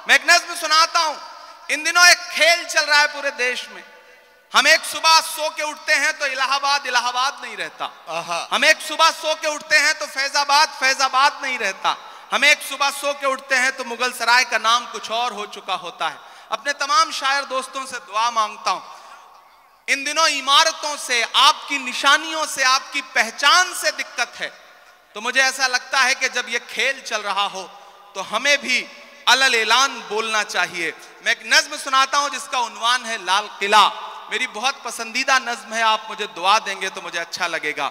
मैं एक नज्म सुनाता हूं। इन दिनों एक खेल चल रहा है पूरे देश में। हम एक सुबह सो के उठते हैं तो इलाहाबाद इलाहाबाद नहीं रहता। हम एक सुबह सो के उठते हैं तो फैजाबाद फैजाबाद नहीं रहता। हम एक सुबह सो के उठते हैं तो मुगल सराय का नाम कुछ और हो चुका होता है। अपने तमाम शायर दोस्तों से दुआ मांगता हूं, इन दिनों इमारतों से, आपकी निशानियों से, आपकी पहचान से दिक्कत है, तो मुझे ऐसा लगता है कि जब यह खेल चल रहा हो तो हमें भी अलल ऐलान बोलना चाहिए। मैं एक नज्म सुनाता हूं जिसका उन्वान है लाल किला। मेरी बहुत पसंदीदा नज्म है, आप मुझे दुआ देंगे तो मुझे अच्छा लगेगा।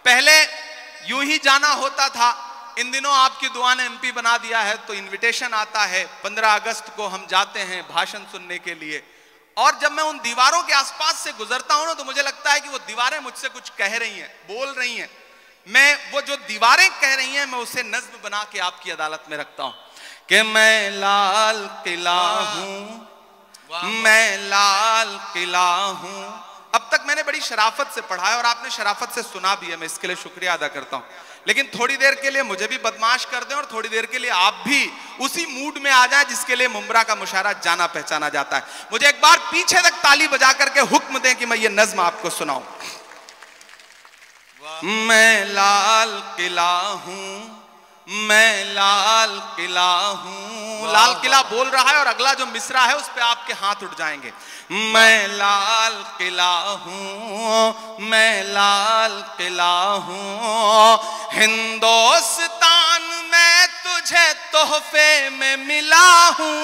पहले यूं ही जाना होता था, इन दिनों आपकी दुआ ने एमपी बना दिया है तो इनविटेशन आता है। 15 अगस्त को हम जाते हैं भाषण सुनने के लिए, और जब मैं उन दीवारों के आसपास से गुजरता हूं ना तो मुझे लगता है कि वो दीवारें मुझसे कुछ कह रही हैं, बोल रही हैं। मैं वो जो दीवारें कह रही हैं मैं उसे नज्म बना के आपकी अदालत में रखता हूं कि मैं लाल किला हूं, मैं लाल किला हूं। अब तक मैंने बड़ी शराफत से पढ़ा है और आपने शराफत से सुना भी है, मैं इसके लिए शुक्रिया अदा करता हूं। लेकिन थोड़ी देर के लिए मुझे भी बदमाश कर दें और थोड़ी देर के लिए आप भी उसी मूड में आ जाएं जिसके लिए मुमरा का मुशायरा जाना पहचाना जाता है। मुझे एक बार पीछे तक ताली बजा करके हुक्म दें कि मैं ये नज्म आपको सुनाऊं। मैं लाल किला हूं, मैं लाल किला हूं। लाल किला बोल रहा है और अगला जो मिसरा है उस पे आपके हाथ उठ जाएंगे। मैं लाल किला हूं, मैं लाल किला हूं। हिंदुस्तान में तुझे तोहफे में मिला हूं।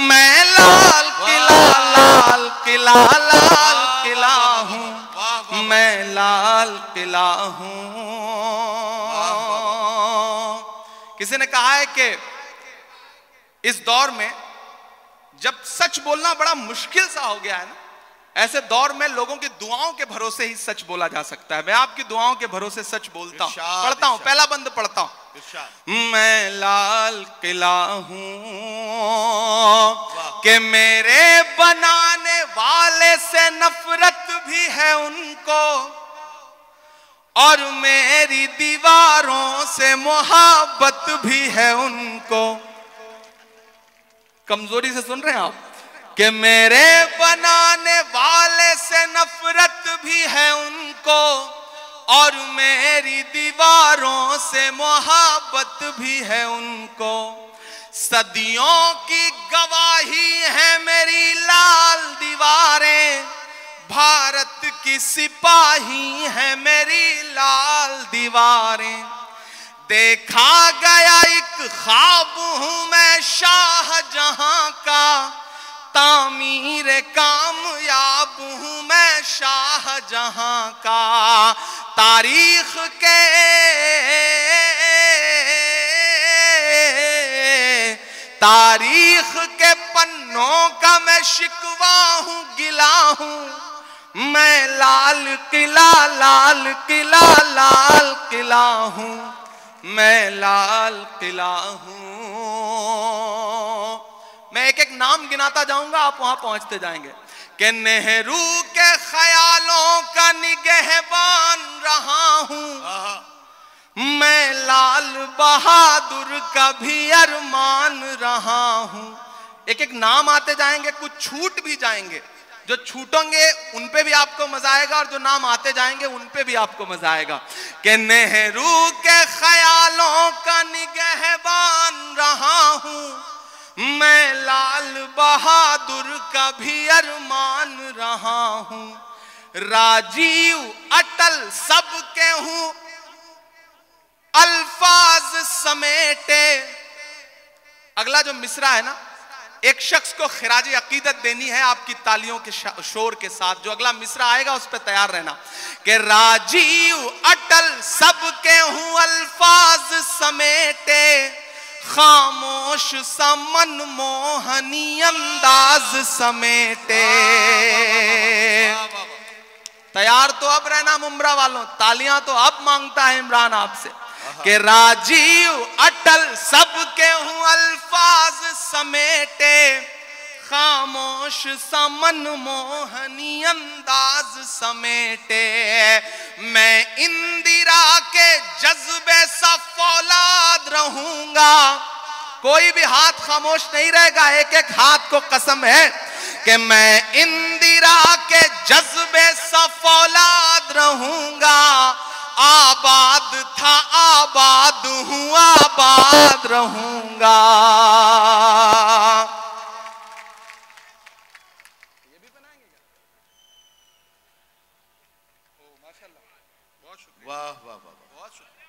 मैं लाल किला, लाल किला, लाल किला हूं, मैं लाल किला हूं। किसी ने कहा है कि इस दौर में जब सच बोलना बड़ा मुश्किल सा हो गया है ना, ऐसे दौर में लोगों की दुआओं के भरोसे ही सच बोला जा सकता है। मैं आपकी दुआओं के भरोसे सच बोलता हूं, पढ़ता हूं, पहला बंद पढ़ता हूं। मैं लाल किला हूं कि मेरे बनाने वाले से नफरत भी है उनको, और मेरी दीवारों से मोहब्बत भी है उनको। कमजोरी से सुन रहे हैं आप? कि मेरे बनाने वाले से नफरत भी है उनको, और मेरी दीवारों से मोहब्बत भी है उनको। सदियों की गवाही है मेरी लाल दीवारें, भारत की सिपाही है मेरी लाल दीवारें। देखा गया एक ख्वाब हूं मैं शाहजहां का, तामीर कामयाब हूं मैं शाहजहां का। तारीख के पन्नों का मैं शिकवा हूं, गिला हूं। मैं लाल किला, लाल किला, लाल किला हूं, मैं लाल किला हूं। मैं एक एक नाम गिनाता जाऊंगा, आप वहां पहुंचते जाएंगे। कि नेहरू के ख्यालों का निगहबान रहा हूं, मैं लाल बहादुर का भी अरमान रहा हूं। एक एक नाम आते जाएंगे, कुछ छूट भी जाएंगे। जो छूटेंगे उन पे भी आपको मजा आएगा और जो नाम आते जाएंगे उन पे भी आपको मजा आएगा। कि नेहरू के ख्यालों का निगहबान रहा हूं, मैं लाल बहादुर का भी अरमान रहा हूं। राजीव अटल सबके हूं, अल्फाज समेटे। अगला जो मिसरा है ना, एक शख्स को खिराज अकीदत देनी है आपकी तालियों के शोर के साथ। जो अगला मिसरा आएगा उस पर तैयार रहना। कि राजीव अटल सबके हूं, अल्फाज समेटे, खामोश समन मोहनी अंदाज समेटे। तैयार तो अब रहना मुमरा वालों, तालियां तो अब मांगता है इमरान आपसे। कि राजीव अटल सबके हूं, अल्फाज समेटे, खामोश समन मोहनी अंदाज समेटे। मैं इंदिरा के जज्बे सा फौलाद रहूंगा, कोई भी हाथ खामोश नहीं रहेगा। एक एक हाथ को कसम है कि मैं इंदिरा के जज्बे सा फौलाद रहूंगा। आबाद था आबाद हूं आबाद रहूंगा। ये भी बनाएंगे क्या? ओ माशाल्लाह, बहुत शुक्रिया। वाह वाह वाह, बहुत शुक्रिया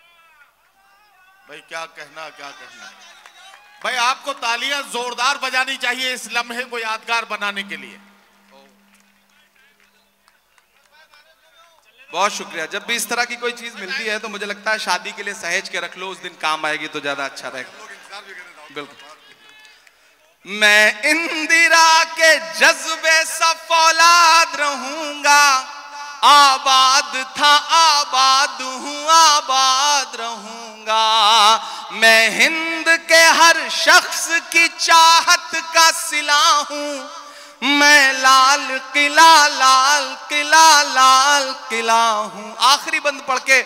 भाई, क्या कहना क्या कहना। भाई आपको तालियां जोरदार बजानी चाहिए इस लम्हे को यादगार बनाने के लिए। बहुत शुक्रिया। जब भी इस तरह की कोई चीज मिलती है तो मुझे लगता है शादी के लिए सहेज के रख लो, उस दिन काम आएगी तो ज्यादा अच्छा रहेगा। बिल्कुल। मैं इंदिरा के जज्बे सा फौलाद रहूंगा। आबाद था आबाद हूं आबाद रहूंगा। मैं हिंद के हर शख्स की चाहत का सिला हूं। मैं लाल किला लाल किला लाल किला हूं। आखिरी बंद पढ़ के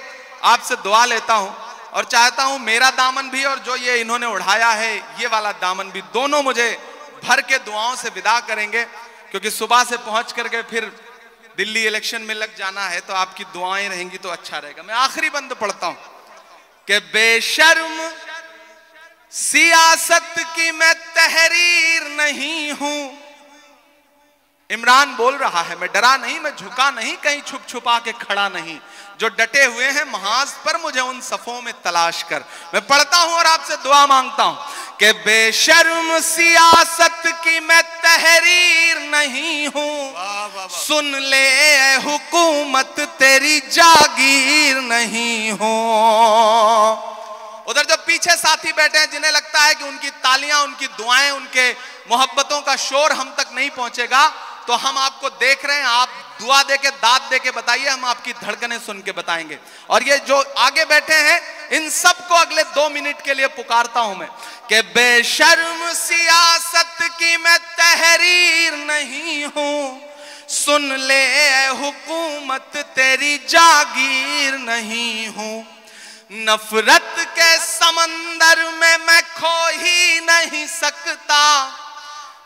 आपसे दुआ लेता हूं और चाहता हूं मेरा दामन भी और जो ये इन्होंने उड़ाया है ये वाला दामन भी, दोनों मुझे भर के दुआओं से विदा करेंगे, क्योंकि सुबह से पहुंच करके फिर दिल्ली इलेक्शन में लग जाना है, तो आपकी दुआएं रहेंगी तो अच्छा रहेगा। मैं आखिरी बंद पढ़ता हूं कि बेशर्म सियासत की मैं तहरीर नहीं हूं। इमरान बोल रहा है, मैं डरा नहीं, मैं झुका नहीं, कहीं छुप छुपा के खड़ा नहीं। जो डटे हुए हैं महाज पर मुझे उन सफों में तलाश कर। मैं पढ़ता हूं और आपसे दुआ मांगता हूं कि बेशर्म सियासत की मैं तहरीर नहीं हूं। सुन ले ए हुकूमत तेरी जागीर नहीं हूं। उधर जो पीछे साथी बैठे हैं जिन्हें लगता है कि उनकी तालियां, उनकी दुआएं, उनके मोहब्बतों का शोर हम तक नहीं पहुंचेगा, तो हम आपको देख रहे हैं। आप दुआ दे के, दाद दे के बताइए, हम आपकी धड़कनें सुन के बताएंगे। और ये जो आगे बैठे हैं इन सबको अगले 2 मिनट के लिए पुकारता हूं मैं कि बेशर्म सियासत की मैं तहरीर नहीं हूं। सुन ले ए हुकूमत तेरी जागीर नहीं हूं। नफरत के समंदर में मैं खो ही नहीं सकता।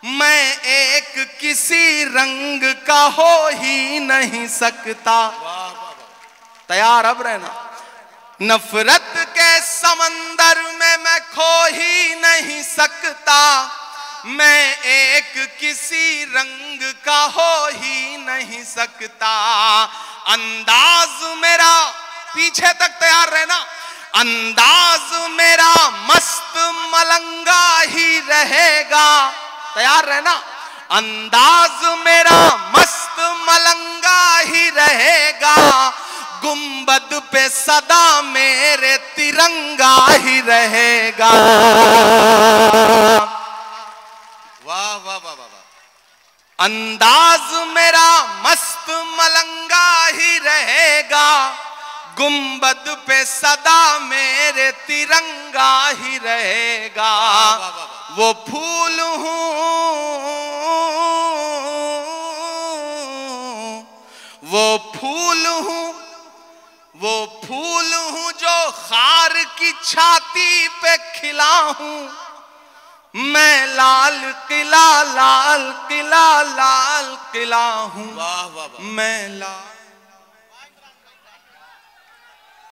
मैं एक किसी रंग का हो ही नहीं सकता। तैयार अब रहना। नफरत के समंदर में मैं खो ही नहीं सकता। मैं एक किसी रंग का हो ही नहीं सकता। अंदाज मेरा, पीछे तक तैयार रहना, अंदाज मेरा मस्त मलंगा ही रहेगा। तैयार रहना। अंदाज मेरा मस्त मलंगा ही रहेगा। गुंबद पे सदा मेरे तिरंगा ही रहेगा। वाह वाह वाह वाह। अंदाज मेरा मस्त मलंगा ही रहेगा। गुंबद पे सदा मेरे तिरंगा ही रहेगा। वो फूल हूं, वो फूल हूं, वो फूल हूं जो खार की छाती पे खिला हूं। मैं लाल किला लाल किला लाल किला हूं। वाह वाह वाह। मैं लाल